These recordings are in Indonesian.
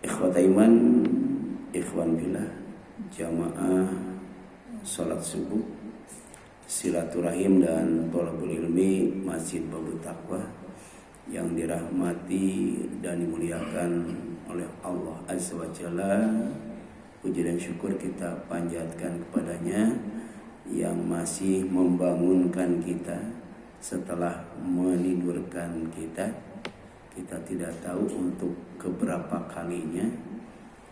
Ikhwata iman, ikhwan billah, jamaah salat subuh, silaturahim dan thalabul ilmi Masjid Babut Taqwa yang dirahmati dan dimuliakan oleh Allah Azza wa Jalla. Puji dan syukur kita panjatkan kepadanya yang masih membangunkan kita setelah menidurkan kita. Kita tidak tahu untuk keberapa kalinya.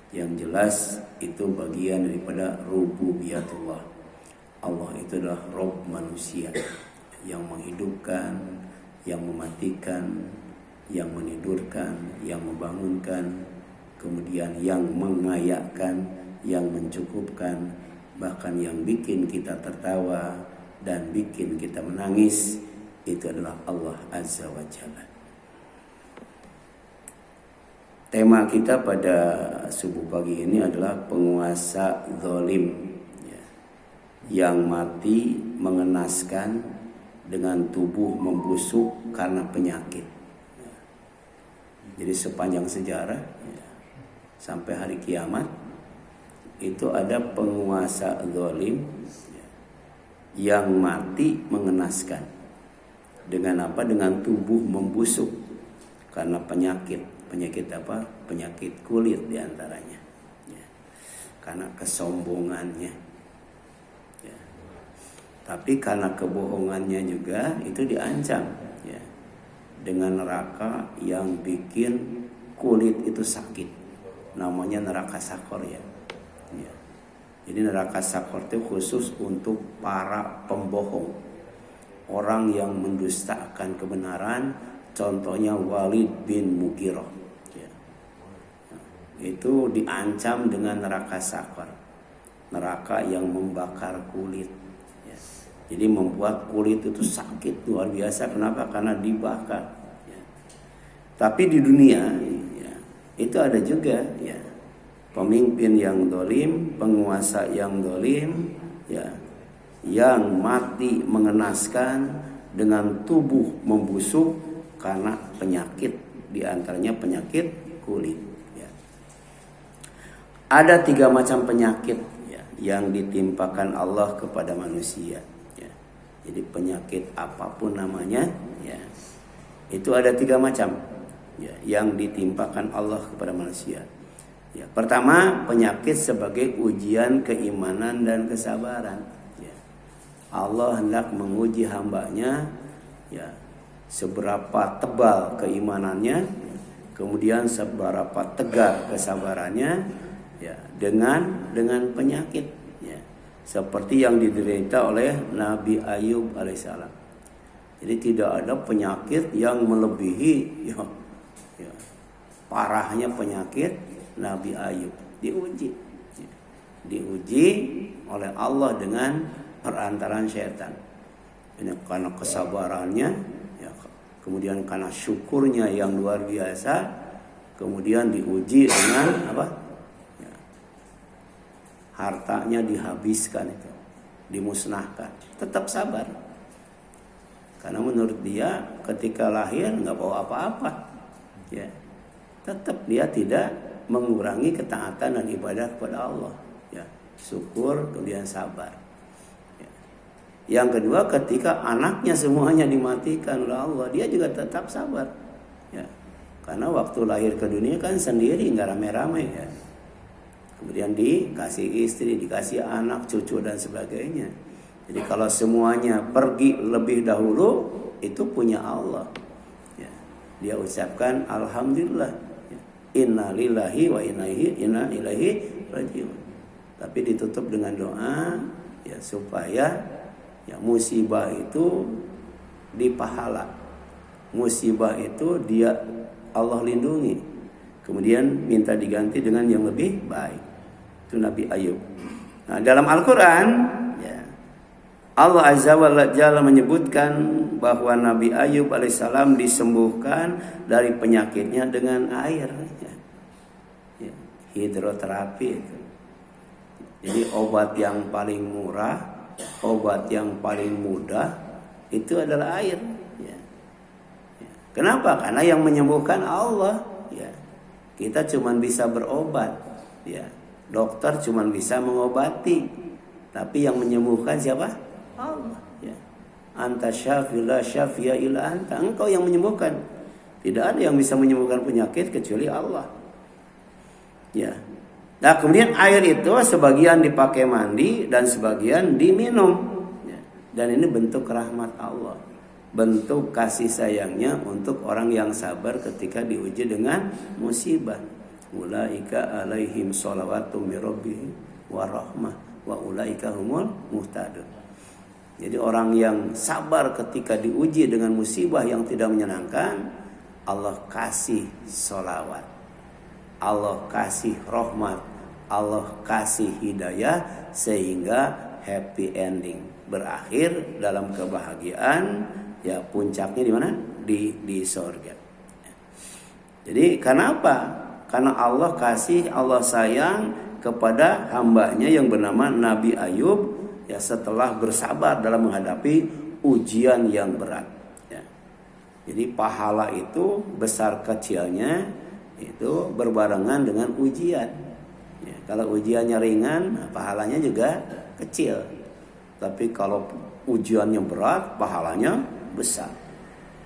Yang jelas itu bagian daripada rububiyatullah. Allah itu adalah Rabb manusia yang menghidupkan, yang mematikan, yang menidurkan, yang membangunkan, kemudian yang mengayakkan, yang mencukupkan, bahkan yang bikin kita tertawa dan bikin kita menangis. Itu adalah Allah Azza wa Jalla. Tema kita pada subuh pagi ini adalah penguasa zalim, yang mati mengenaskan dengan tubuh membusuk karena penyakit. Jadi sepanjang sejarah sampai hari kiamat itu ada penguasa zalim yang mati mengenaskan. Dengan apa? Dengan tubuh membusuk karena penyakit. Penyakit apa? Penyakit kulit diantaranya. Karena kesombongannya. Tapi karena kebohongannya juga itu diancam dengan neraka yang bikin kulit itu sakit. Namanya neraka sakor ya. Jadi neraka sakor itu khusus untuk para pembohong, orang yang mendustakan kebenaran. Contohnya Walid bin Mughirah, itu diancam dengan neraka sakor, neraka yang membakar kulit. Jadi membuat kulit itu sakit luar biasa. Kenapa? Karena dibakar. Tapi di dunia itu ada juga pemimpin yang zalim, penguasa yang zalim, yang mati mengenaskan dengan tubuh membusuk karena penyakit, diantaranya penyakit kulit. Ada 3 macam penyakit yang ditimpakan Allah kepada manusia. Jadi penyakit apapun namanya, itu ada 3 macam yang ditimpakan Allah kepada manusia. Pertama, penyakit sebagai ujian keimanan dan kesabaran. Allah hendak menguji hambanya, seberapa tebal keimanannya, kemudian seberapa tegar kesabarannya, dengan penyakit, seperti yang diderita oleh Nabi Ayub alaihissalam. Jadi tidak ada penyakit yang melebihi parahnya penyakit Nabi Ayub. Diuji oleh Allah dengan perantaraan syaitan. Ini karena kesabarannya, kemudian karena syukurnya yang luar biasa, kemudian diuji dengan apa? Hartanya dihabiskan, itu dimusnahkan. Tetap sabar, karena menurut dia ketika lahir nggak bawa apa-apa, tetap dia tidak mengurangi ketaatan dan ibadah kepada Allah. Syukur kemudian sabar. Yang kedua, ketika anaknya semuanya dimatikan oleh Allah, dia juga tetap sabar. Karena waktu lahir ke dunia kan sendiri, nggak rame-rame Kemudian dikasih istri, dikasih anak, cucu dan sebagainya. Jadi kalau semuanya pergi lebih dahulu, itu punya Allah. Dia ucapkan alhamdulillah, inna lillahi wa inna ilaihi rajiun. Tapi ditutup dengan doa supaya musibah itu dipahala. Musibah itu dia Allah lindungi. Kemudian minta diganti dengan yang lebih baik. Itu Nabi Ayub. Nah, dalam Al-Quran Allah Azza wa Jalla menyebutkan bahwa Nabi Ayub alaihissalam disembuhkan dari penyakitnya dengan air. Hidroterapi itu. Jadi obat yang paling murah, obat yang paling mudah itu adalah air. Kenapa? Karena yang menyembuhkan Allah. Kita cuman bisa berobat, ya. Dokter cuman bisa mengobati, tapi yang menyembuhkan siapa? Allah, ya. Anta syafi la syafiya illa anta. Engkau yang menyembuhkan. Tidak ada yang bisa menyembuhkan penyakit kecuali Allah. Ya. Nah, kemudian air itu sebagian dipakai mandi dan sebagian diminum. Ya. Dan ini bentuk rahmat Allah, bentuk kasih sayangnya untuk orang yang sabar ketika diuji dengan musibah. Ulaika alaihim sholawatu mir rabbihim wa rahmah wa ulaika humul muhtadun. Jadi orang yang sabar ketika diuji dengan musibah yang tidak menyenangkan, Allah kasih sholawat, Allah kasih rahmat, Allah kasih hidayah, sehingga happy ending, berakhir dalam kebahagiaan. Ya, puncaknya di mana? Di surga. Jadi kenapa? Karena Allah kasih, Allah sayang kepada hambanya yang bernama Nabi Ayub, ya, setelah bersabar dalam menghadapi ujian yang berat. Ya. Jadi pahala itu besar kecilnya itu berbarengan dengan ujian. Ya, kalau ujiannya ringan, pahalanya juga kecil. Tapi kalau ujiannya berat, pahalanya besar.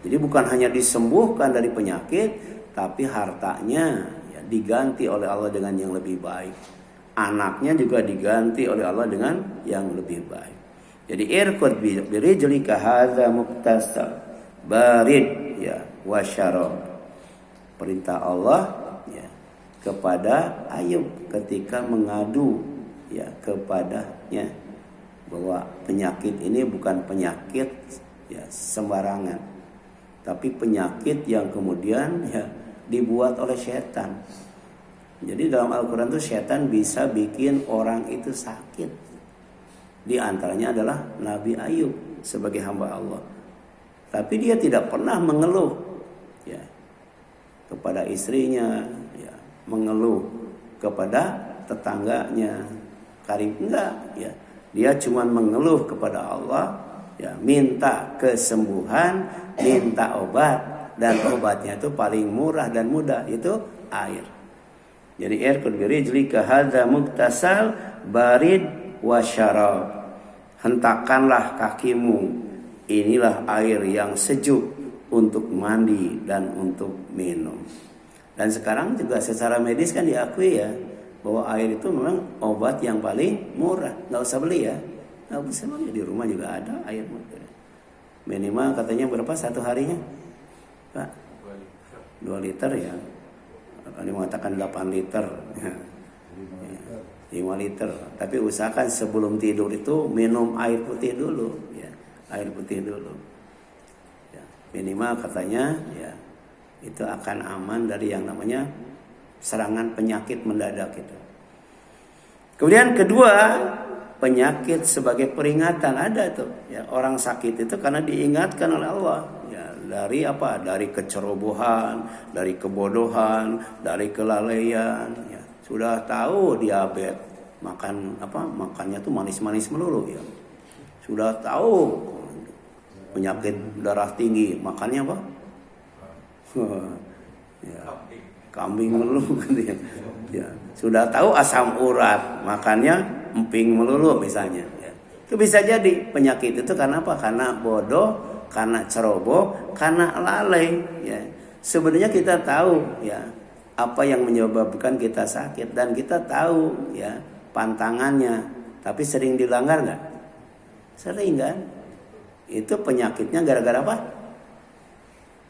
Jadi bukan hanya disembuhkan dari penyakit, tapi hartanya ya diganti oleh Allah dengan yang lebih baik. Anaknya juga diganti oleh Allah dengan yang lebih baik. Jadi irqud birijlika hadza muktasab barid ya wasyarab. Perintah Allah ya kepada Ayub ketika mengadu ya kepadanya bahwa penyakit ini bukan penyakit ya sembarangan, tapi penyakit yang kemudian ya dibuat oleh setan. Jadi dalam Al-Quran itu setan bisa bikin orang itu sakit. Di antaranya adalah Nabi Ayub sebagai hamba Allah. Tapi dia tidak pernah mengeluh ya kepada istrinya, ya, mengeluh kepada tetangganya, karib enggak ya. Dia cuma mengeluh kepada Allah, ya, minta kesembuhan, minta obat, dan obatnya itu paling murah dan mudah, itu air. Jadi irqud birijlika hadza muktasal barid wasyarab. Hentakanlah kakimu, inilah air yang sejuk untuk mandi dan untuk minum. Dan sekarang juga secara medis kan diakui ya bahwa air itu memang obat yang paling murah, nggak usah beli ya, nggak usah beli, di rumah juga ada air minimal katanya berapa satu harinya Pak? 2 liter ya, ada mengatakan 8 liter ya. 5 liter, tapi usahakan sebelum tidur itu minum air putih dulu ya, air putih dulu ya. Minimal katanya ya itu akan aman dari yang namanya serangan penyakit mendadak itu. Kemudian kedua, penyakit sebagai peringatan ada tuh. Ya, orang sakit itu karena diingatkan oleh Allah. Ya, dari apa? Dari kecerobohan, dari kebodohan, dari kelalaian. Ya, sudah tahu diabetes, makan apa? Makannya tuh manis-manis melulu ya. Sudah tahu penyakit darah tinggi, makannya apa? Ya, kambing melulu kan ya. Ya, sudah tahu asam urat, makannya emping melulu misalnya ya. Itu bisa jadi penyakit itu karena apa? Karena bodoh, karena ceroboh, karena lalai ya. Sebenarnya kita tahu ya apa yang menyebabkan kita sakit dan kita tahu ya pantangannya, tapi sering dilanggar enggak? Sering kan? Itu penyakitnya gara-gara apa?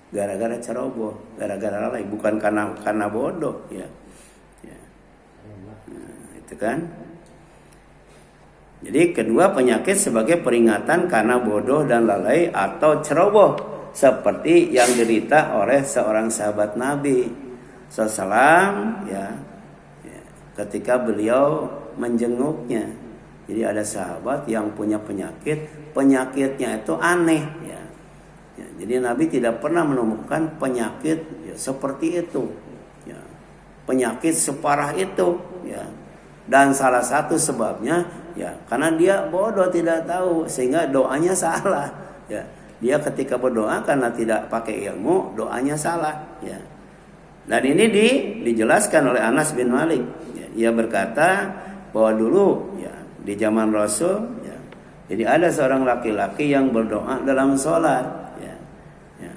Gara-gara ceroboh, gara-gara lalai, bukan karena bodoh ya. Ya. Nah, itu kan. Jadi kedua, penyakit sebagai peringatan karena bodoh dan lalai atau ceroboh, seperti yang diderita oleh seorang sahabat Nabi SAW ya, ketika beliau menjenguknya. Jadi ada sahabat yang punya penyakitnya itu aneh ya. Ya, jadi Nabi tidak pernah menemukan penyakit ya, seperti itu, ya, penyakit separah itu, ya. Dan salah satu sebabnya, ya, karena dia bodoh tidak tahu sehingga doanya salah. Ya, dia ketika berdoa karena tidak pakai ilmu, doanya salah. Ya. Dan ini dijelaskan oleh Anas bin Malik. Ia berkata bahwa dulu ya di zaman Rasul ya, jadi ada seorang laki-laki yang berdoa dalam sholat. Ya. Ya.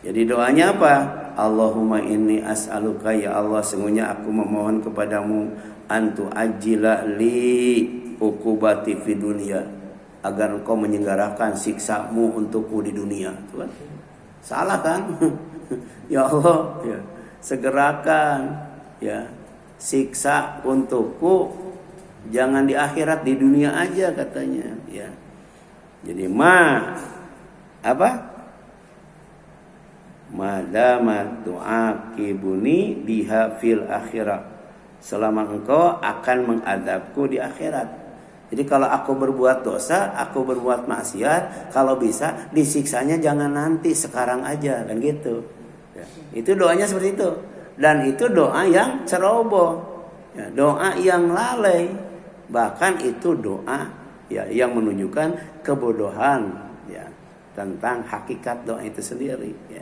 Jadi doanya apa? Allahumma inni as'aluka ya Allah, sungguhnya aku memohon kepadamu antu ajila li ukubati fi dunia, agar engkau menyelenggarakan siksamu untukku di dunia. Tuh kan? Salah kan? Ya Allah, ya, segerakan ya siksa untukku, jangan di akhirat, di dunia aja katanya ya. Jadi madamat tu'aqibuni biha fil akhirat, selama engkau akan mengadabku di akhirat. Jadi kalau aku berbuat dosa, aku berbuat maksiat, kalau bisa disiksanya jangan nanti, sekarang aja, kan gitu ya. Itu doanya seperti itu. Dan itu doa yang ceroboh ya, doa yang lalai. Bahkan itu doa ya yang menunjukkan kebodohan ya tentang hakikat doa itu sendiri ya.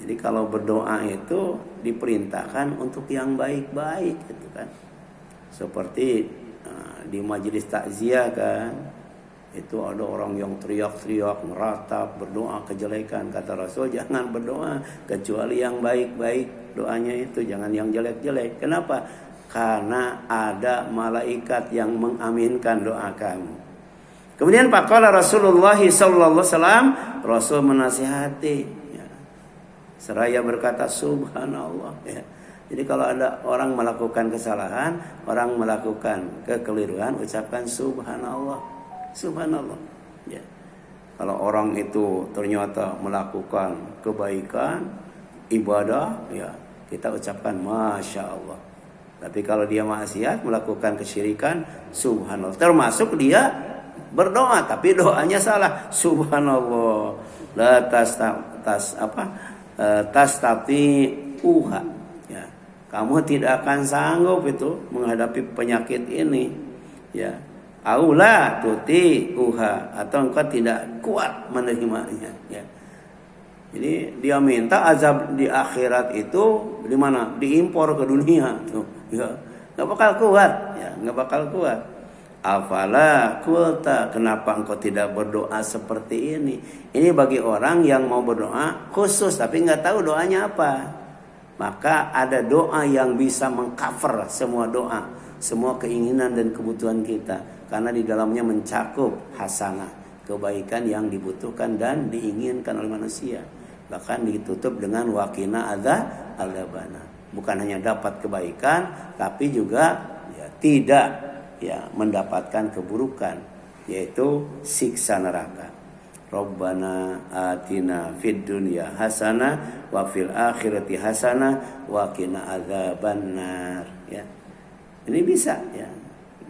Jadi kalau berdoa itu diperintahkan untuk yang baik-baik gitu kan. Seperti di majelis takziah kan, itu ada orang yang teriak-teriak, meratap, berdoa kejelekan. Kata Rasul, jangan berdoa kecuali yang baik-baik doanya itu, jangan yang jelek-jelek. Kenapa? Karena ada malaikat yang mengaminkan doa kamu. Kemudian faqala Rasulullah sallallahu alaihi wasallam, Rasul menasihati ya, seraya berkata subhanallah ya. Jadi kalau ada orang melakukan kesalahan, orang melakukan kekeliruan, ucapkan subhanallah. Subhanallah. Ya. Kalau orang itu ternyata melakukan kebaikan, ibadah, ya kita ucapkan masya Allah. Tapi kalau dia maksiat, melakukan kesyirikan, subhanallah. Termasuk dia berdoa, tapi doanya salah. Subhanallah. La tastati uha. Kamu tidak akan sanggup itu menghadapi penyakit ini ya. Aula tuti uha, atau engkau tidak kuat menerimanya ya. Jadi dia minta azab di akhirat itu di mana? Diimpor ke dunia tuh ya. Enggak bakal kuat ya, enggak bakal kuat. Afala qulta, kenapa engkau tidak berdoa seperti ini? Ini bagi orang yang mau berdoa khusus tapi enggak tahu doanya apa. Maka ada doa yang bisa mengcover semua doa, semua keinginan dan kebutuhan kita. Karena di dalamnya mencakup hasanah, kebaikan yang dibutuhkan dan diinginkan oleh manusia. Bahkan ditutup dengan waqina adzabana. Bukan hanya dapat kebaikan, tapi juga ya, tidak ya mendapatkan keburukan, yaitu siksa neraka. Rabbana atina fid dunya hasanah wa fil akhirati hasanah wa qina adzabannar ya. Ini bisa ya.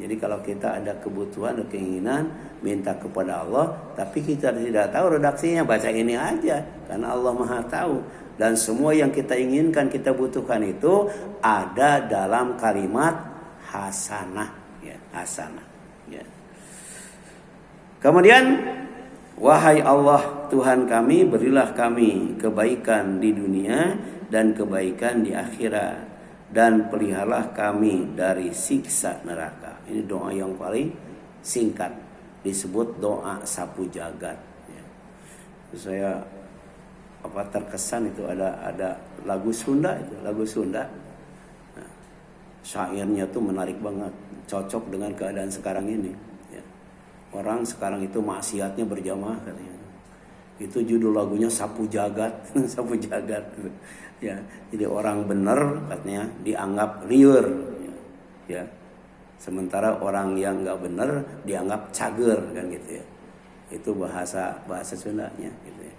Jadi kalau kita ada kebutuhan atau keinginan, minta kepada Allah, tapi kita tidak tahu redaksinya, baca ini aja karena Allah Maha tahu. Dan semua yang kita inginkan, kita butuhkan itu ada dalam kalimat hasanah ya, hasanah ya. Kemudian wahai Allah Tuhan kami, berilah kami kebaikan di dunia dan kebaikan di akhirat, dan peliharalah kami dari siksa neraka. Ini doa yang paling singkat, disebut doa sapu jagat ya. Saya terkesan itu ada lagu Sunda itu, lagu Sunda. Nah, syairnya tuh menarik banget, cocok dengan keadaan sekarang ini. Orang sekarang itu maksiatnya berjamaah katanya. Itu judul lagunya sapu jagat, sapu jagat. Ya, jadi orang benar katanya dianggap liur. Ya, sementara orang yang nggak benar dianggap cager kan gitu ya. Itu bahasa Sundanya gitu ya.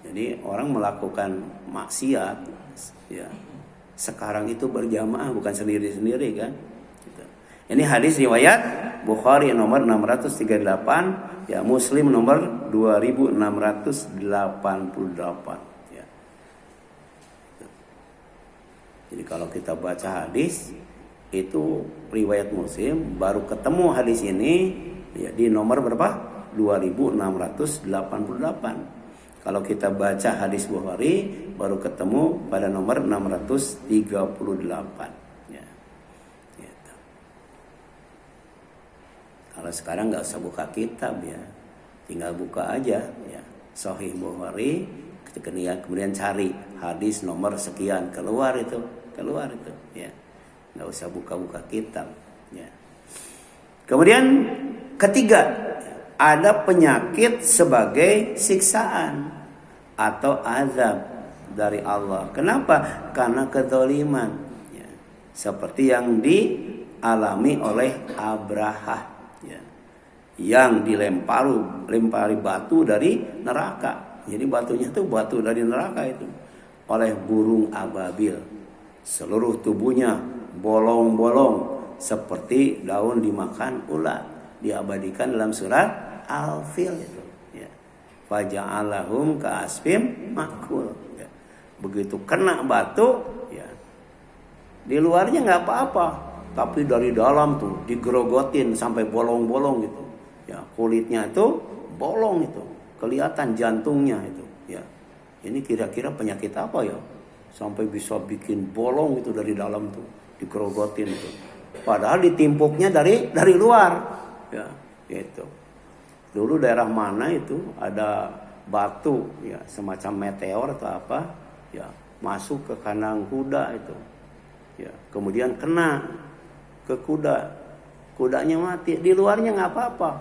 Jadi orang melakukan maksiat ya sekarang itu berjamaah, bukan sendiri-sendiri kan. Gitu. Ini hadis riwayat Bukhari nomor 638 ya, Muslim nomor 2688 ya. Jadi kalau kita baca hadis itu riwayat Muslim, baru ketemu hadis ini ya di nomor berapa? 2688. Kalau kita baca hadis Bukhari baru ketemu pada nomor 638. Ya. Gitu. Kalau sekarang nggak usah buka kitab ya, tinggal buka aja ya. Sahih Bukhari, kemudian cari hadis nomor sekian, keluar itu ya. Nggak usah buka-buka kitab ya. Kemudian ketiga, ada penyakit sebagai siksaan atau azab dari Allah. Kenapa? Karena kezaliman ya. Seperti yang dialami oleh Abraha ya. Yang dilempari batu dari neraka. Jadi batunya itu batu dari neraka itu oleh burung ababil. Seluruh tubuhnya bolong-bolong seperti daun dimakan ulat. Diabadikan dalam surat Al-Fil itu ya. Faja'alahum ka'asfim ma'kul ya. Begitu kena batu ya, di luarnya nggak apa-apa, tapi dari dalam tuh digerogotin sampai bolong-bolong gitu ya. Kulitnya itu bolong itu, kelihatan jantungnya itu ya. Ini kira-kira penyakit apa ya sampai bisa bikin bolong itu dari dalam tuh, digerogotin itu, padahal ditimpuknya dari luar ya gitu. Dulu daerah mana itu ada batu ya, semacam meteor atau apa ya, masuk ke kandang kuda itu ya, kemudian kena ke kudanya mati, di luarnya nggak apa-apa,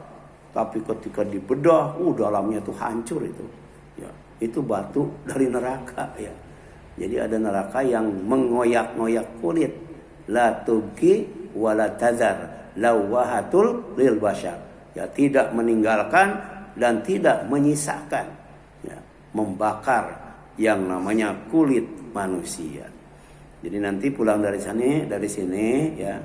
tapi ketika dibedah dalamnya tuh hancur itu ya. Itu batu dari neraka ya. Jadi ada neraka yang mengoyak-ngoyak kulit, la tubqi wala tazar lawahatul lil bashar ya, tidak meninggalkan dan tidak menyisakan ya, membakar yang namanya kulit manusia. Jadi nanti pulang dari sini ya,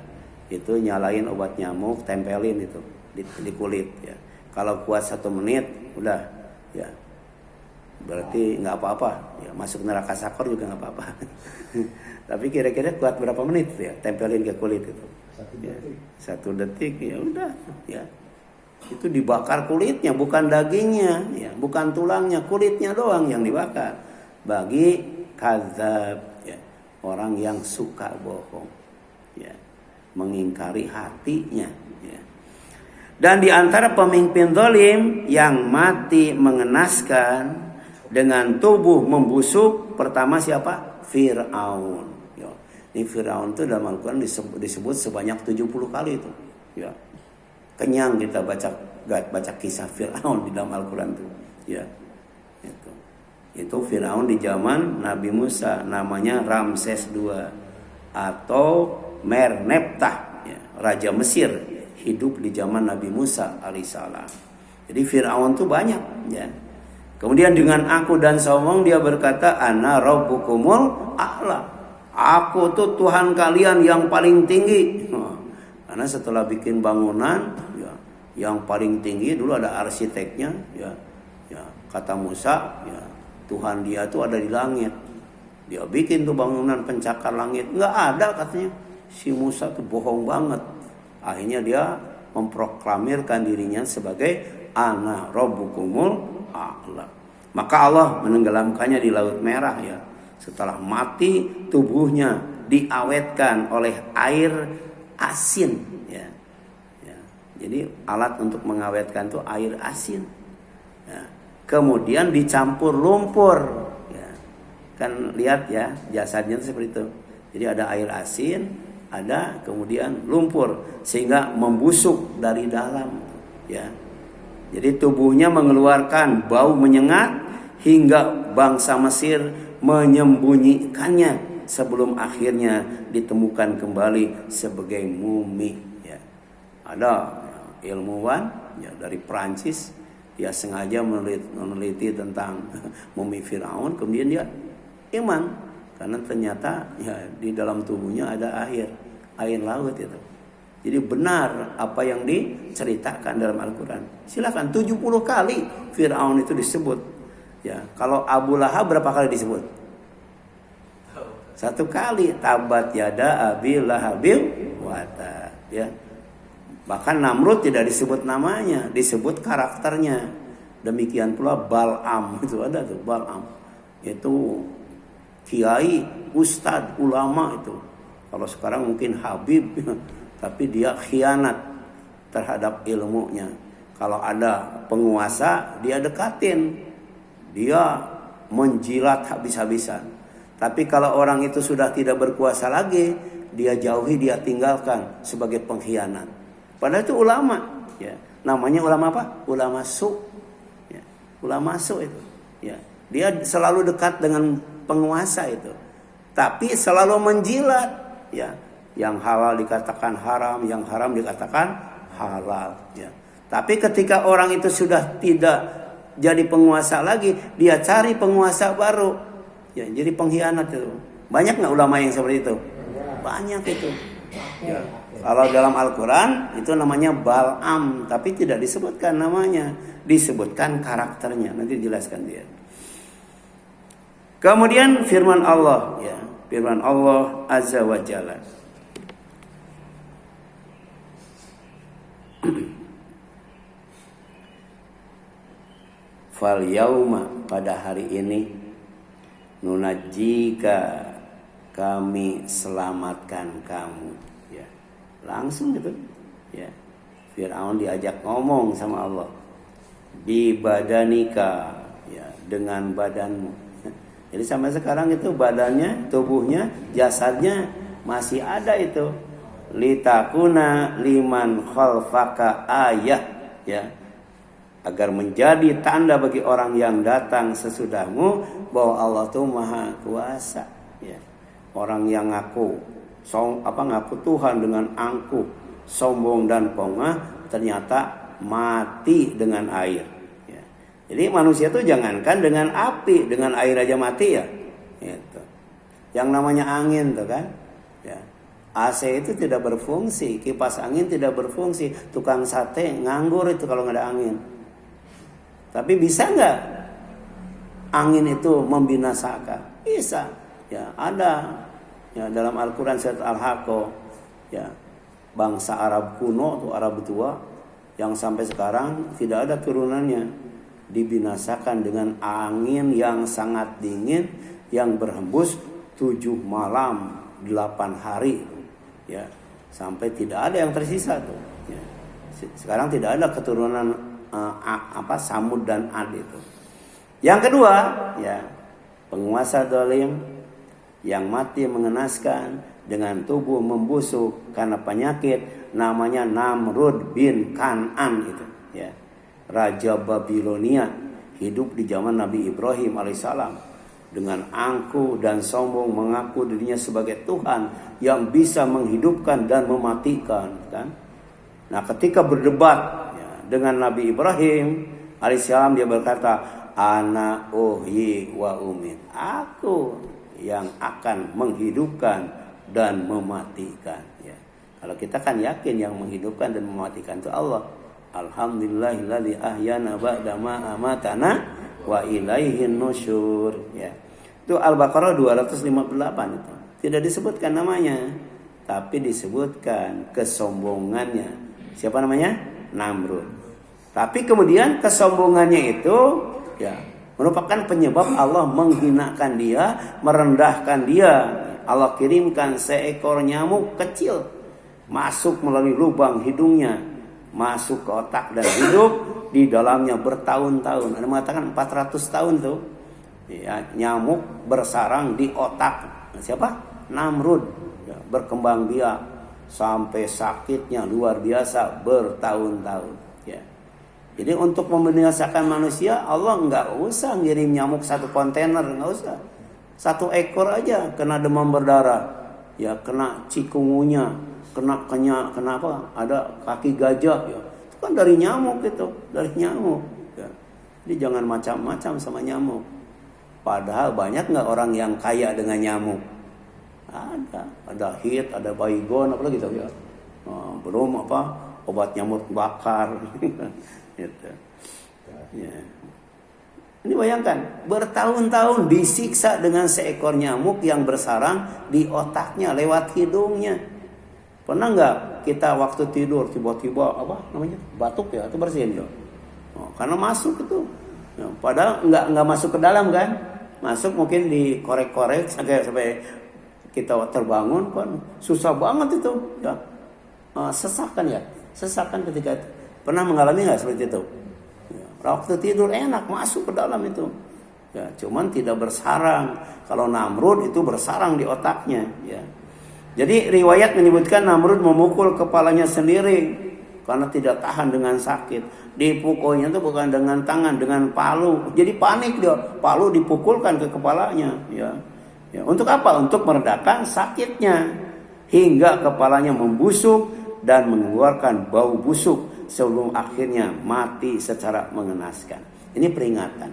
itu nyalain obat nyamuk, tempelin itu di kulit ya. Kalau kuat 1 menit udah ya, berarti nggak apa-apa ya, masuk neraka sakor juga nggak apa-apa. Tapi kira-kira kuat berapa menit ya, tempelin ke kulit itu? 1 detik ya udah ya. Itu dibakar kulitnya, bukan dagingnya ya, bukan tulangnya, kulitnya doang yang dibakar. Bagi kadzab ya, orang yang suka bohong ya, mengingkari hatinya ya. Dan di antara pemimpin zalim yang mati mengenaskan dengan tubuh membusuk, pertama siapa? Fir'aun ya. Ini Fir'aun itu dalam Al-Quran disebut sebanyak 70 kali itu ya. Kenyang kita baca kisah Fir'aun di dalam Al-Quran itu ya. Itu Fir'aun di zaman Nabi Musa, namanya Ramses II atau Merneptah ya, Raja Mesir, hidup di zaman Nabi Musa alaihissalam. Jadi Fir'aun itu banyak ya. Kemudian dengan aku dan sombong dia berkata, ana rabbukumul a'la, aku tuh Tuhan kalian yang paling tinggi. Karena setelah bikin bangunan ya, yang paling tinggi dulu ada arsiteknya ya, kata Musa ya, Tuhan dia tuh ada di langit. Dia bikin tuh bangunan pencakar langit, nggak ada katanya. Si Musa tuh bohong banget. Akhirnya dia memproklamirkan dirinya sebagai ana rabbukumul a'la. Maka Allah menenggelamkannya di Laut Merah ya. Setelah mati tubuhnya diawetkan oleh air asin ya. Jadi alat untuk mengawetkan itu air asin ya. Kemudian dicampur lumpur ya. Kan lihat ya, jasadnya itu seperti itu. Jadi ada air asin, ada kemudian lumpur, sehingga membusuk dari dalam ya. Jadi tubuhnya mengeluarkan bau menyengat hingga bangsa Mesir menyembunyikannya sebelum akhirnya ditemukan kembali sebagai mumi ya. Ada ilmuwan ya, dari Prancis, dia sengaja meneliti tentang mumi Firaun, kemudian dia iman karena ternyata ya di dalam tubuhnya ada air laut itu. Jadi benar apa yang diceritakan dalam Al-Quran. Silakan 70 kali Firaun itu disebut ya. Kalau Abu Lahab berapa kali disebut? 1 kali, tabat yada abi lahabil wata ya. Bahkan Namrud tidak disebut namanya, disebut karakternya. Demikian pula Bal'am, itu ada tuh Bal'am. Itu kiai, ustadz, ulama itu. Kalau sekarang mungkin Habib, tapi dia khianat terhadap ilmunya. Kalau ada penguasa, dia dekatin. Dia menjilat habis-habisan. Tapi kalau orang itu sudah tidak berkuasa lagi, dia jauhi, dia tinggalkan sebagai pengkhianat. Padahal itu ulama, ya. Namanya ulama apa? Ulama su. Ya. Ulama su itu. Ya. Dia selalu dekat dengan penguasa itu. Tapi selalu menjilat, ya. Yang halal dikatakan haram, yang haram dikatakan halal, ya. Tapi ketika orang itu sudah tidak jadi penguasa lagi, dia cari penguasa baru. Ya, jadi pengkhianat itu. Banyak nggak ulama yang seperti itu? Banyak itu. Ya. Kalau dalam Al-Quran itu namanya Bal'am, tapi tidak disebutkan namanya, disebutkan karakternya. Nanti dijelaskan dia. Kemudian firman Allah, ya, firman Allah Azza wa Jalla. Fal yauma, pada hari ini, nunajjika, kami selamatkan kamu. Ya, langsung gitu. Ya, Fir'aun diajak ngomong sama Allah. Bi badanika, ya, dengan badanmu. Jadi sampai sekarang itu badannya, tubuhnya, jasadnya masih ada itu. Litakuna liman khalfaka ayah, ya. Agar menjadi tanda bagi orang yang datang sesudahmu bahwa Allah itu Maha Kuasa, ya. Orang yang ngaku Tuhan dengan angkuh, sombong dan pongah, ternyata mati dengan air, ya. Jadi manusia itu jangankan dengan api, dengan air aja mati, ya. Gitu. Yang namanya angin tuh kan, ya. AC itu tidak berfungsi, kipas angin tidak berfungsi, tukang sate nganggur itu kalau nggak ada angin. Tapi bisa nggak angin itu membinasakan? Bisa. Ya, ada. Ya, dalam Al-Quran surat Al-Haqqah, ya, bangsa Arab kuno atau Arab tua yang sampai sekarang tidak ada turunannya, dibinasakan dengan angin yang sangat dingin yang berhembus 7 malam 8 hari, ya, sampai tidak ada yang tersisa tuh. Ya. Sekarang tidak ada keturunan Samud dan Ad itu. Yang kedua, ya, penguasa zalim yang mati mengenaskan dengan tubuh membusuk karena penyakit, namanya Namrud bin Kan'an itu, ya. Raja Babilonia, hidup di zaman Nabi Ibrahim alaihissalam, dengan angkuh dan sombong mengaku dirinya sebagai Tuhan yang bisa menghidupkan dan mematikan, kan? Nah, ketika berdebat dengan Nabi Ibrahim alaihissalam, dia berkata, ana uhyi wa umit, aku yang akan menghidupkan dan mematikan, ya. Kalau kita kan yakin yang menghidupkan dan mematikan itu Allah. Alhamdulillahilladzi ahyana ba'da ma amatana wa ilaihin nusyur, ya. Itu Al-Baqarah 258 itu. Tidak disebutkan namanya, tapi disebutkan kesombongannya. Siapa namanya? Namrud. Tapi kemudian kesombongannya itu, ya, merupakan penyebab Allah menghinakan dia, merendahkan dia. Allah kirimkan seekor nyamuk kecil masuk melalui lubang hidungnya, masuk ke otak dan hidup di dalamnya bertahun-tahun. Ada mengatakan 400 tahun tuh, ya, nyamuk bersarang di otak. Siapa? Namrud, ya, berkembang biak sampai sakitnya luar biasa bertahun-tahun, ya. Jadi untuk membinasakan manusia, Allah nggak usah ngirim nyamuk 1 kontainer, nggak usah. 1 ekor aja kena demam berdarah, ya, kena cikungunya, kena apa? Ada kaki gajah, ya. Itu kan dari nyamuk itu, dari nyamuk, ya. Jadi jangan macam-macam sama nyamuk. Padahal banyak nggak orang yang kaya dengan nyamuk? Ada hit, ada baygon, apa gitu, ya. Belum obat nyamuk bakar. Gitu. Ya. Ini bayangkan, bertahun-tahun disiksa dengan seekor nyamuk yang bersarang di otaknya lewat hidungnya. Pernah nggak kita waktu tidur tiba-tiba batuk, ya, itu bersihin, ya. Karena masuk itu. Ya, padahal nggak masuk ke dalam kan. Masuk mungkin dikorek-korek sampai kita terbangun kan. Susah banget itu. Ya. Sesakan ya. Sesakan ketika itu. Pernah mengalami nggak seperti itu? Ya. Waktu tidur enak masuk ke dalam itu. Ya, cuman tidak bersarang. Kalau Namrud itu bersarang di otaknya. Ya. Jadi riwayat menyebutkan Namrud memukul kepalanya sendiri karena tidak tahan dengan sakit. Dipukulnya itu bukan dengan tangan, dengan palu. Jadi panik dia, palu dipukulkan ke kepalanya. Ya. Ya. Untuk apa? Untuk meredakan sakitnya hingga kepalanya membusuk dan mengeluarkan bau busuk sebelum akhirnya mati secara mengenaskan. Ini peringatan.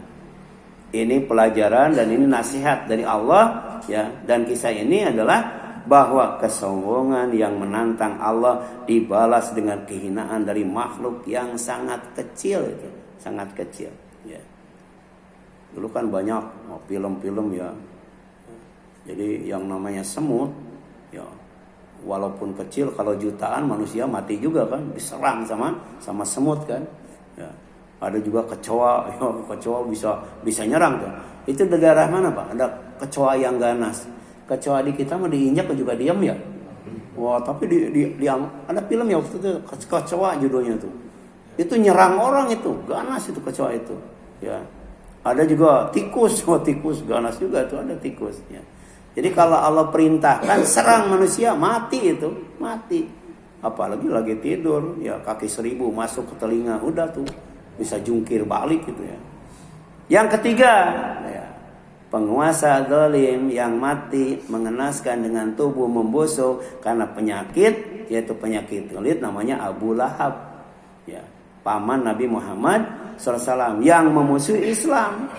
Ini pelajaran dan ini nasihat dari Allah. Ya. Dan kisah ini adalah bahwa kesombongan yang menantang Allah dibalas dengan kehinaan dari makhluk yang sangat kecil itu, sangat kecil. Ya. Dulu kan banyak film-film ya. Jadi yang namanya semut, ya, walaupun kecil kalau jutaan manusia mati juga kan, diserang sama semut kan. Ya. Ada juga kecoa, ya, kecoa bisa nyerang kan. Itu dari daerah mana Pak? Ada kecoa yang ganas. Kecoa di kita mah diinjak juga diam ya. Wah, tapi ada film ya waktu itu kecoa judulnya tuh. Itu nyerang orang itu, ganas itu kecoa itu. Ya. Ada juga tikus, tikus ganas juga tuh ada tikus ya. Jadi kalau Allah perintahkan serang manusia mati itu, mati. Apalagi lagi tidur, ya kaki 1000 masuk ke telinga udah tuh bisa jungkir balik gitu ya. Yang ketiga, ya, penguasa zalim yang mati mengenaskan dengan tubuh membusuk karena penyakit, yaitu penyakit kulit namanya Abu Lahab. Ya, paman Nabi Muhammad SAW yang memusuhi Islam,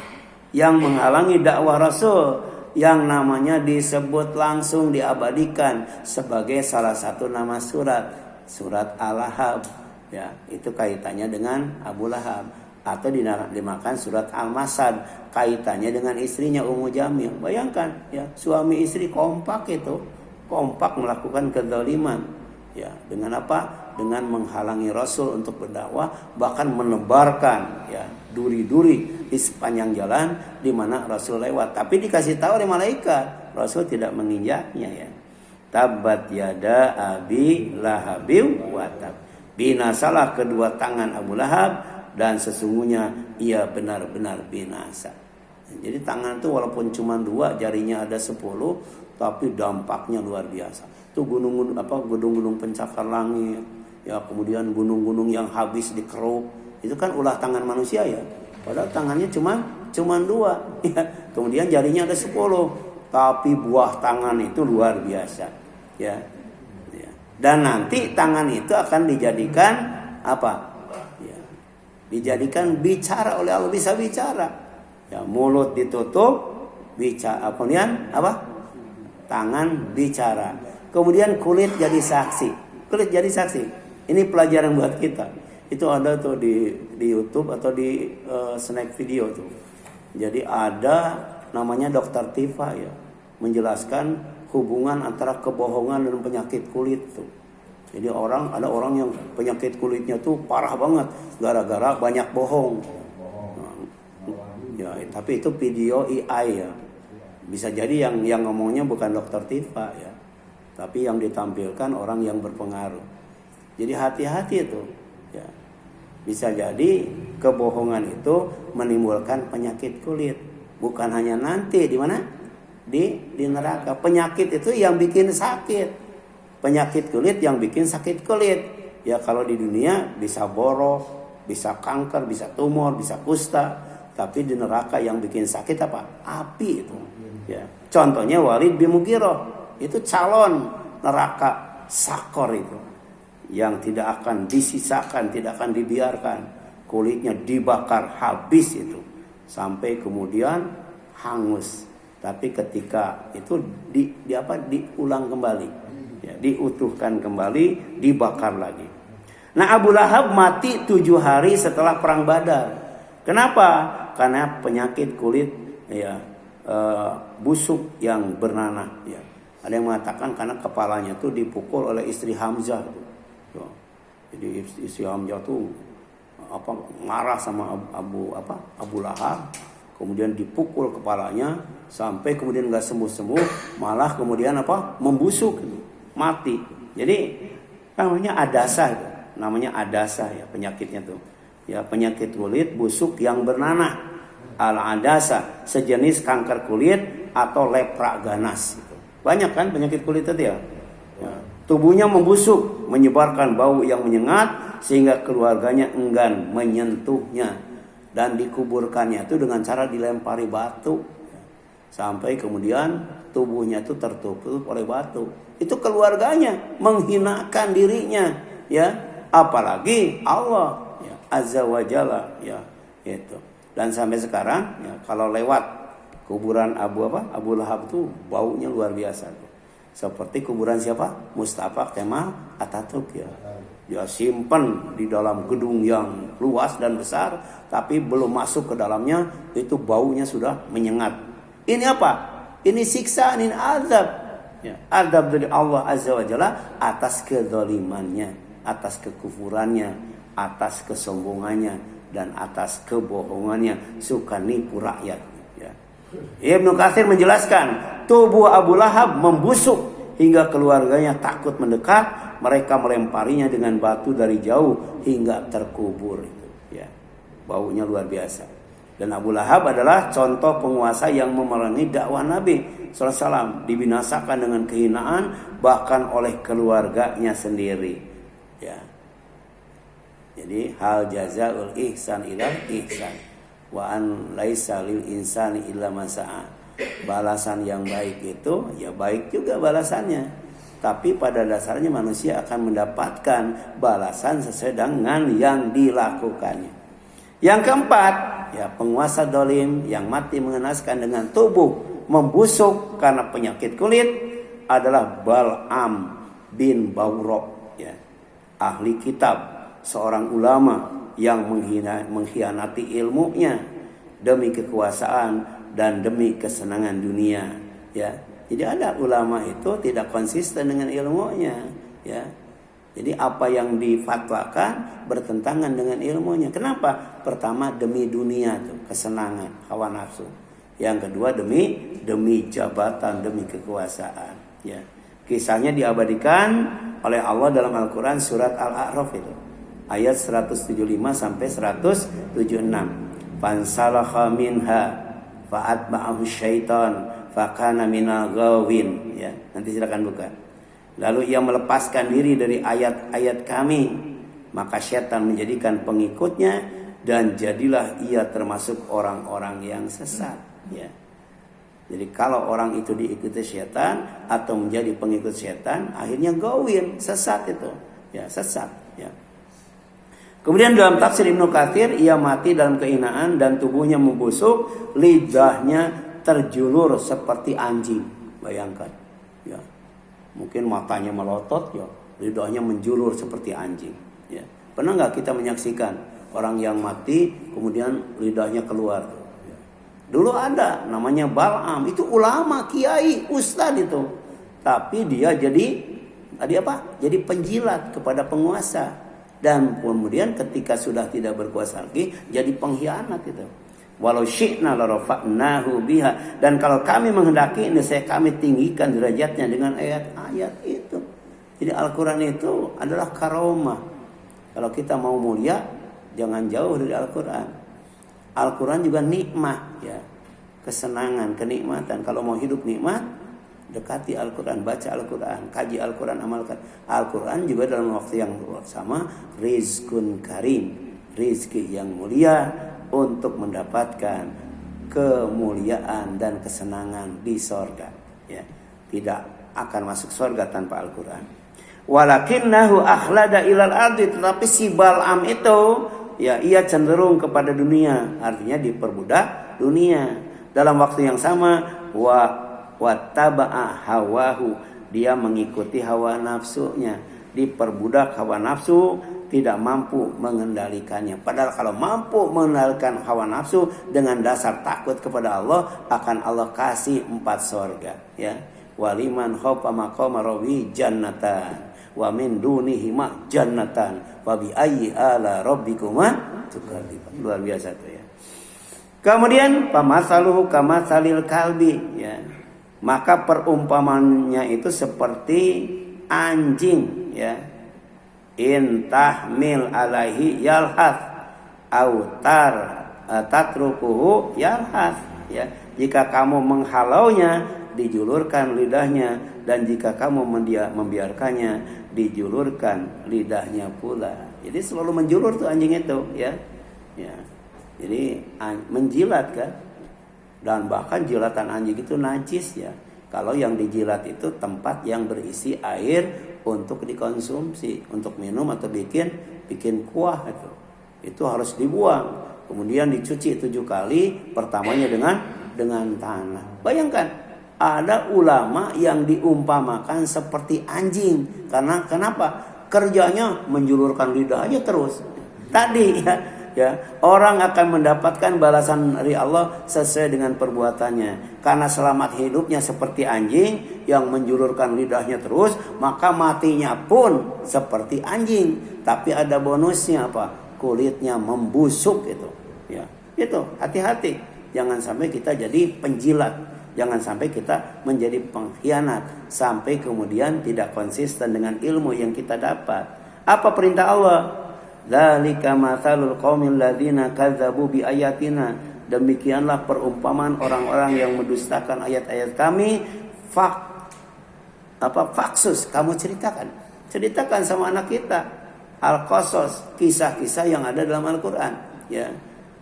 yang menghalangi dakwah Rasul, yang namanya disebut langsung diabadikan sebagai salah satu nama surat Al-Lahab. Ya, itu kaitannya dengan Abu Lahab. Atau dimakan surat Al-Masad, kaitannya dengan istrinya Ummu Jamil. Bayangkan ya, suami istri kompak melakukan kezaliman. Ya, dengan apa? Dengan menghalangi Rasul untuk berdakwah, bahkan menebarkan ya duri-duri di sepanjang jalan di mana Rasul lewat. Tapi dikasih tahu oleh malaikat, Rasul tidak menginjaknya ya. Tabbat yada abi lahabim wa tab. Binasalah kedua tangan Abu Lahab dan sesungguhnya ia benar-benar binasa. Jadi tangan itu walaupun cuma 2, jarinya ada 10, tapi dampaknya luar biasa. Itu gedung-gedung pencakar langit, ya kemudian gunung-gunung yang habis dikeruk, itu kan ulah tangan manusia ya. Padahal tangannya cuma 2, ya. Kemudian jarinya ada 10, tapi buah tangan itu luar biasa, ya. Ya. Dan nanti tangan itu akan dijadikan apa? Dijadikan bicara oleh Allah, bisa bicara. Ya, mulut ditutup, bicara. Kemudian apa? Tangan bicara. Kemudian kulit jadi saksi. Kulit jadi saksi. Ini pelajaran buat kita. Itu ada tuh di YouTube atau di snack video tuh. Jadi ada namanya Dokter Tifa ya, menjelaskan hubungan antara kebohongan dan penyakit kulit tuh. Jadi ada orang yang penyakit kulitnya tuh parah banget gara-gara banyak bohong. Ya, tapi itu video AI ya. Bisa jadi yang ngomongnya bukan Dokter Tifa ya, tapi yang ditampilkan orang yang berpengaruh. Jadi hati-hati itu. Ya. Bisa jadi kebohongan itu menimbulkan penyakit kulit. Bukan hanya nanti di mana? Di neraka. Penyakit itu yang bikin sakit. Penyakit kulit yang bikin sakit kulit. Ya kalau di dunia bisa borok, bisa kanker, bisa tumor, bisa kusta. Tapi di neraka yang bikin sakit apa? Api itu. Ya. Contohnya Walid bin Mughirah. Itu calon neraka sakor itu. Yang tidak akan disisakan, tidak akan dibiarkan. Kulitnya dibakar habis itu. Sampai kemudian hangus. Tapi ketika itu diulang kembali. Ya, diutuhkan kembali, dibakar lagi. Nah Abu Lahab mati 7 hari setelah perang Badar. Kenapa? Karena penyakit kulit ya, busuk yang bernanah. Ya. Ada yang mengatakan karena kepalanya tuh dipukul oleh istri Hamzah. Tuh. Jadi istri Hamzah tuh marah sama Abu Lahab, kemudian dipukul kepalanya sampai kemudian nggak sembuh-sembuh, malah kemudian membusuk, mati. Jadi namanya adasa ya penyakitnya tuh. Ya, penyakit kulit busuk yang bernanah. Al-adasa, sejenis kanker kulit atau lepra ganas gitu. Banyak kan penyakit kulit itu ya. Tubuhnya membusuk, menyebarkan bau yang menyengat sehingga keluarganya enggan menyentuhnya dan dikuburkannya itu dengan cara dilempari batu sampai kemudian tubuhnya itu tertutup oleh batu. Itu keluarganya menghinakan dirinya, ya, apalagi Allah ya, Azza wa Jalla ya, itu. Dan sampai sekarang ya, kalau lewat kuburan Abu Lahab itu baunya luar biasa tuh. Seperti kuburan siapa? Mustafa Kemal Atatürk ya. Dia simpan di dalam gedung yang luas dan besar, tapi belum masuk ke dalamnya itu baunya sudah menyengat. Ini apa? Ini siksa, ini azab. Ya, azab dari Allah Azza wa Jalla atas kezalimannya, atas kekufurannya, atas kesombongannya, dan atas kebohongannya, suka nipu rakyat. Ya. Ibnu Katsir menjelaskan, tubuh Abu Lahab membusuk hingga keluarganya takut mendekat, mereka melemparinya dengan batu dari jauh hingga terkubur. Ya, baunya luar biasa. Dan Abu Lahab adalah contoh penguasa yang memerangi dakwah Nabi SAW, dibinasakan dengan kehinaan bahkan oleh keluarganya sendiri. Ya. Jadi hal jazaul ihsan ilal ihsan wa an laisa lil insani illa ma sa'a. Balasan yang baik itu ya baik juga balasannya. Tapi pada dasarnya manusia akan mendapatkan balasan sesuai dengan yang dilakukannya. Yang keempat, ya penguasa dolim yang mati mengenaskan dengan tubuh membusuk karena penyakit kulit adalah Bal'am bin Bawrok, ya, ahli kitab, seorang ulama yang mengkhianati ilmunya demi kekuasaan dan demi kesenangan dunia. Ya, jadi ada ulama itu tidak konsisten dengan ilmunya. Ya, jadi apa yang difatwakan bertentangan dengan ilmunya. Kenapa? Pertama demi dunia tuh, kesenangan, hawa nafsu. Yang kedua demi jabatan, demi kekuasaan. Ya, kisahnya diabadikan oleh Allah dalam Al-Quran surat Al-A'raf itu. Ayat 175 sampai 176. Fansalakha minha fa'atba'ahu syaitan fakana minal ghawin. Ya, nanti silakan buka. Lalu ia melepaskan diri dari ayat-ayat kami, maka syaitan menjadikan pengikutnya dan jadilah ia termasuk orang-orang yang sesat. Ya. Jadi kalau orang itu diikuti syaitan atau menjadi pengikut syaitan, akhirnya gawin, sesat itu. Ya, sesat. Ya. Kemudian dalam tafsir Ibnu Katsir, ia mati dalam kehinaan dan tubuhnya membusuk, lidahnya terjulur seperti anjing. Bayangkan, ya. Mungkin matanya melotot, ya, lidahnya menjulur seperti anjing. Ya. Pernah nggak kita menyaksikan orang yang mati kemudian lidahnya keluar? Ya. Dulu ada namanya Bal'am, itu ulama, kiai, ustadz itu. Tapi dia jadi Jadi penjilat kepada penguasa. Dan kemudian ketika sudah tidak berkuasa lagi, jadi pengkhianat itu. Walau syi'na la rafa'nahu biha, dan kalau kami menghendaki, niscaya kami tinggikan derajatnya dengan ayat-ayat itu. Jadi Al-Quran itu adalah karomah. Kalau kita mau mulia, jangan jauh dari Al-Quran. Al-Quran juga nikmat, ya, kesenangan, kenikmatan. Kalau mau hidup nikmat, dekati Al-Quran, baca Al-Quran, kaji Al-Quran, amalkan. Al-Quran juga dalam waktu yang sama rizkun karim, rizki yang mulia untuk mendapatkan kemuliaan dan kesenangan di sorga. Ya, tidak akan masuk sorga tanpa Al-Quran. Walakinnahu akhlada ilal ardi, tetapi si Bal'am itu, ya, ia cenderung kepada dunia, artinya diperbudak dunia. Dalam waktu yang sama, wattaba'a hawahu, dia mengikuti hawa nafsunya, diperbudak hawa nafsu, tidak mampu mengendalikannya. Padahal kalau mampu mengendalikan hawa nafsu dengan dasar takut kepada Allah, akan Allah kasih 4 surga, ya. Waliman khaufa maqama rabbi jannatan wa min dunihi ma jannatan wa bi ayyi ala rabbikuma Luar biasa tuh ya. Kemudian pamasaluhu kamatsalil kalbi ya. Maka perumpamannya itu seperti anjing ya. In tahmil alaihi yalhath autar tatrukuhu yalhath ya. Jika kamu menghalaunya dijulurkan lidahnya, dan jika kamu membiarkannya dijulurkan lidahnya pula. Jadi selalu menjulur tuh anjing itu ya. Ya. Jadi menjilat kan. Dan bahkan jilatan anjing itu najis ya. Kalau yang dijilat itu tempat yang berisi air untuk dikonsumsi, untuk minum atau bikin kuah itu. Itu harus dibuang. Kemudian dicuci 7 kali, pertamanya dengan tanah. Bayangkan, ada ulama yang diumpamakan seperti anjing. Karena kenapa? Kerjanya menjulurkan lidah aja terus. Tadi ya, orang akan mendapatkan balasan dari Allah sesuai dengan perbuatannya. Karena selamat hidupnya seperti anjing yang menjulurkan lidahnya terus, maka matinya pun seperti anjing. Tapi ada bonusnya apa? Kulitnya membusuk itu. Ya, itu hati-hati. Jangan sampai kita jadi penjilat. Jangan sampai kita menjadi pengkhianat. Sampai kemudian tidak konsisten dengan ilmu yang kita dapat. Apa perintah Allah? Dzalika matsalul qaumil ladzina kadzdzabu bi ayatina. Demikianlah perumpamaan orang-orang yang mendustakan ayat-ayat kami. Faksus, kamu ceritakan sama anak kita al-qasas, kisah-kisah yang ada dalam Al-Qur'an ya.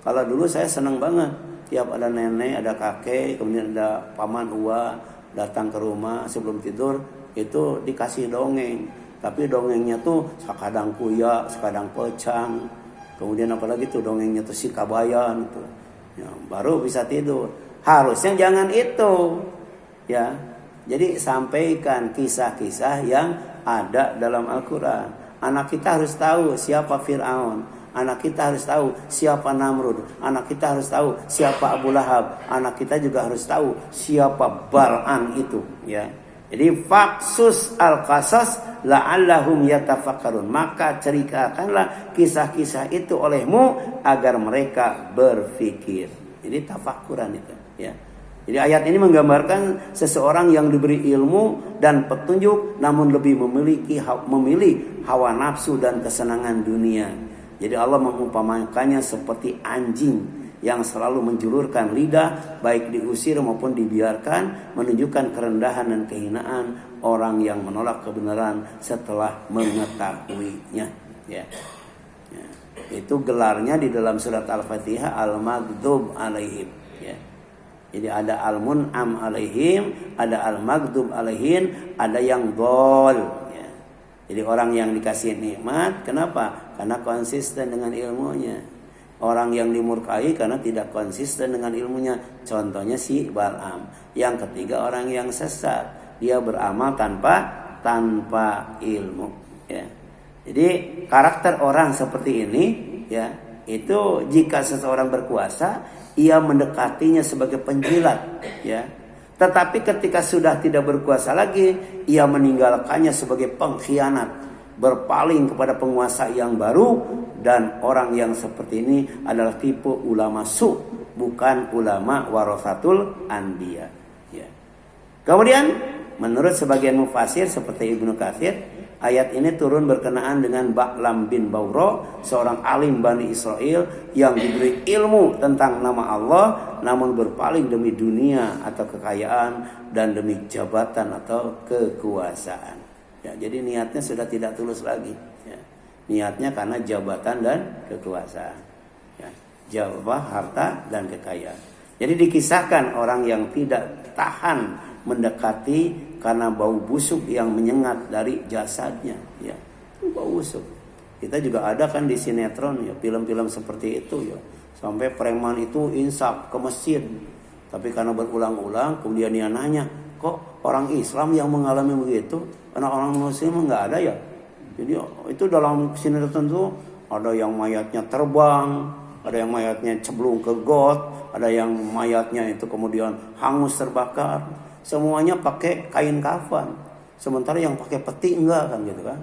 Kalau dulu saya senang banget, tiap ada nenek, ada kakek, kemudian ada paman uwa datang ke rumah sebelum tidur, itu dikasih dongeng. Tapi dongengnya tuh sekadang kuya, sekadang pecang. Kemudian apalagi tuh dongengnya tuh si kabayan tuh. Ya, baru bisa tidur. Harusnya jangan itu. Ya. Jadi sampaikan kisah-kisah yang ada dalam Al-Qur'an. Anak kita harus tahu siapa Fir'aun. Anak kita harus tahu siapa Namrud. Anak kita harus tahu siapa Abu Lahab. Anak kita juga harus tahu siapa Bal'am itu, ya. Jadi faksus al-qasas la'allahum yatafakkarun. Maka ceritakanlah kisah-kisah itu olehmu agar mereka berfikir. Jadi tafakuran itu, ya. Jadi ayat ini menggambarkan seseorang yang diberi ilmu dan petunjuk namun lebih memilih hawa nafsu dan kesenangan dunia. Jadi Allah mengumpamakannya seperti anjing yang selalu menjulurkan lidah, baik diusir maupun dibiarkan, menunjukkan kerendahan dan kehinaan orang yang menolak kebenaran setelah mengetahuinya. Ya. Ya. Itu gelarnya di dalam surat Al-Fatihah Al-Maghdub alaihim. Ya. Jadi ada Al-Mun'am alaihim, ada Al-Maghdub alaihim, ada yang dhol. Jadi orang yang dikasih nikmat, kenapa? Karena konsisten dengan ilmunya. Orang yang dimurkai karena tidak konsisten dengan ilmunya. Contohnya si Bal'am. Yang ketiga orang yang sesat, dia beramal tanpa ilmu. Ya. Jadi karakter orang seperti ini, ya, itu jika seseorang berkuasa, ia mendekatinya sebagai penjilat, ya. Tetapi ketika sudah tidak berkuasa lagi, ia meninggalkannya sebagai pengkhianat, berpaling kepada penguasa yang baru. Dan orang yang seperti ini adalah tipe ulama su, bukan ulama warasatul anbiya. Ya. Kemudian menurut sebagian mufasir seperti Ibnu Katsir, ayat ini turun berkenaan dengan Ba'lam bin Bawra, seorang alim Bani Israel yang diberi ilmu tentang nama Allah, namun berpaling demi dunia atau kekayaan dan demi jabatan atau kekuasaan. Ya, jadi niatnya sudah tidak tulus lagi. Ya. Niatnya karena jabatan dan kekuasaan. Ya. Jabah, harta dan kekayaan. Jadi dikisahkan orang yang tidak tahan mendekati karena bau busuk yang menyengat dari jasadnya, ya. Bau busuk. Kita juga ada kan di sinetron, ya, film-film seperti itu, ya. Sampai preman itu insaf ke masjid. Tapi karena berulang-ulang kemudian dia nanya, kok orang Islam yang mengalami begitu? Karena orang Muslim enggak ada, ya. Jadi itu dalam sinetron itu ada yang mayatnya terbang, ada yang mayatnya ceblung ke got, ada yang mayatnya itu kemudian hangus terbakar. Semuanya pakai kain kafan. Sementara yang pakai peti enggak kan gitu kan.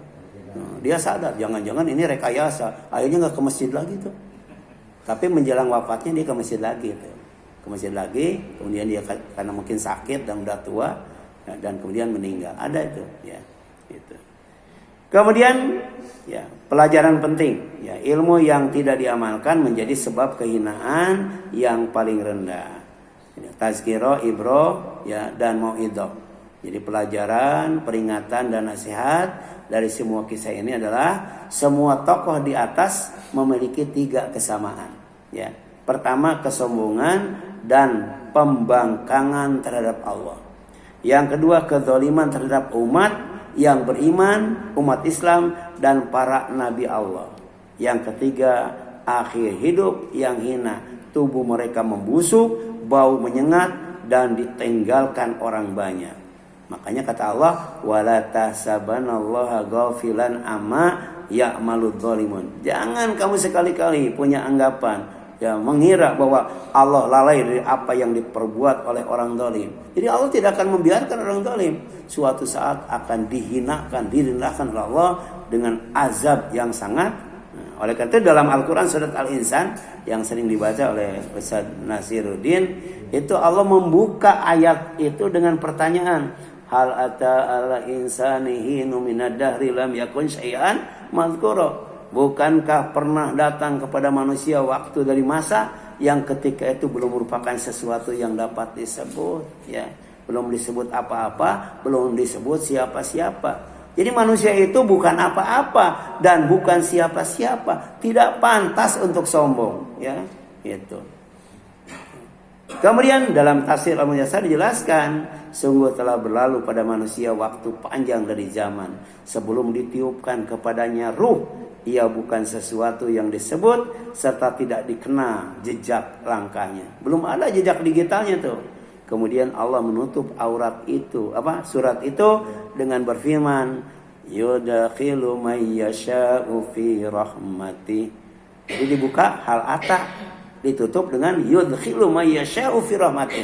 Nah, dia sadar jangan-jangan ini rekayasa. Akhirnya enggak ke masjid lagi tuh. Tapi menjelang wafatnya dia ke masjid lagi tuh. Ke masjid lagi, kemudian dia karena mungkin sakit dan udah tua dan kemudian meninggal. Ada itu, ya. Gitu. Kemudian ya, pelajaran penting, ya, ilmu yang tidak diamalkan menjadi sebab kehinaan yang paling rendah. Tazkirah, ibroh, ya, dan mauidhah. Jadi pelajaran, peringatan dan nasihat dari semua kisah ini adalah semua tokoh di atas memiliki 3 kesamaan. Ya, pertama kesombongan dan pembangkangan terhadap Allah. Yang kedua kezaliman terhadap umat yang beriman, umat Islam dan para nabi Allah. Yang ketiga akhir hidup yang hina, tubuh mereka membusuk, bau menyengat dan ditinggalkan orang banyak. Makanya kata Allah, wala tahsabanallaha ghafilan amma ya'maludz zalimun. Jangan kamu sekali-kali punya anggapan, ya, mengira bahwa Allah lalai dari apa yang diperbuat oleh orang zalim. Jadi Allah tidak akan membiarkan orang zalim. Suatu saat akan dihinakan, direndahkan oleh Allah dengan azab yang sangat. Oleh karena itu dalam Al-Quran surat Al-Insan yang sering dibaca oleh Ustaz Nasiruddin, itu Allah membuka ayat itu dengan pertanyaan, hal ata ala insani hinu minad dahri lam yakun syai'an madhkura. Bukankah pernah datang kepada manusia waktu dari masa yang ketika itu belum merupakan sesuatu yang dapat disebut, ya, belum disebut apa-apa, belum disebut siapa-siapa. Jadi manusia itu bukan apa-apa dan bukan siapa-siapa, tidak pantas untuk sombong, ya, itu. Kemudian dalam tafsir Al-Muyassar dijelaskan, sungguh telah berlalu pada manusia waktu panjang dari zaman sebelum ditiupkan kepadanya ruh. Ia bukan sesuatu yang disebut serta tidak dikenal jejak langkahnya. Belum ada jejak digitalnya tuh. Kemudian Allah menutup aurat itu, surat itu dengan berfirman, yudakhilu may yasha'u fi rahmati. Jadi dibuka hal ata, ditutup dengan yudkhilu may yasha'u fi rahmati.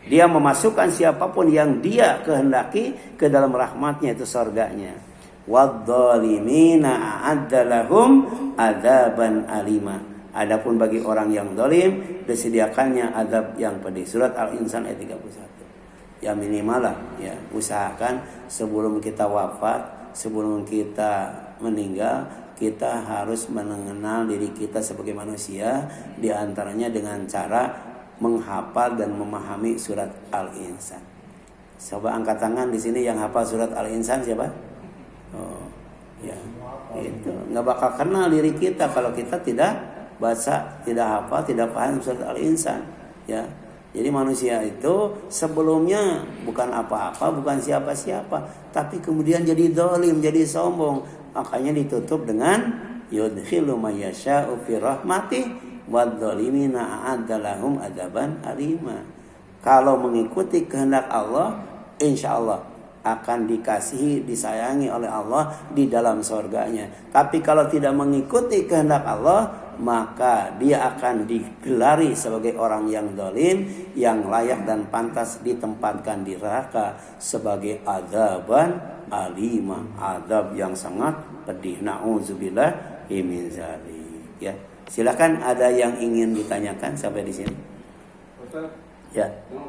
Dia memasukkan siapapun yang dia kehendaki ke dalam rahmatnya, itu surganya. Wadzalimina a'adda lahum adzaban alima. Adapun bagi orang yang zalim disediakannya azab yang pedih. Surat Al-Insan ayat 31. Ya minimal lah, ya, usahakan sebelum kita wafat, sebelum kita meninggal, kita harus mengenal diri kita sebagai manusia, di antaranya dengan cara menghafal dan memahami surat Al-Insan. Coba angkat tangan di sini yang hafal surat Al-Insan siapa? Oh, ya, itu nggak bakal kenal diri kita kalau kita tidak baca, tidak hafal, tidak paham surat Al-Insan, ya. Jadi manusia itu sebelumnya bukan apa-apa, bukan siapa-siapa, tapi kemudian jadi zalim, jadi sombong. Makanya ditutup dengan yudkhilu may yasha'u fi rahmatih wadzalimina a'adda lahum adzaban alima. Kalau mengikuti kehendak Allah, insyaallah akan dikasihi, disayangi oleh Allah di dalam surganya. Tapi kalau tidak mengikuti kehendak Allah, maka dia akan digelari sebagai orang yang zalim, yang layak dan pantas ditempatkan di neraka sebagai adzaban alima, azab yang sangat pedih. Nauzubillah min dzalik. Ya, silakan ada yang ingin ditanyakan sampai di sini. Ustaz, ya.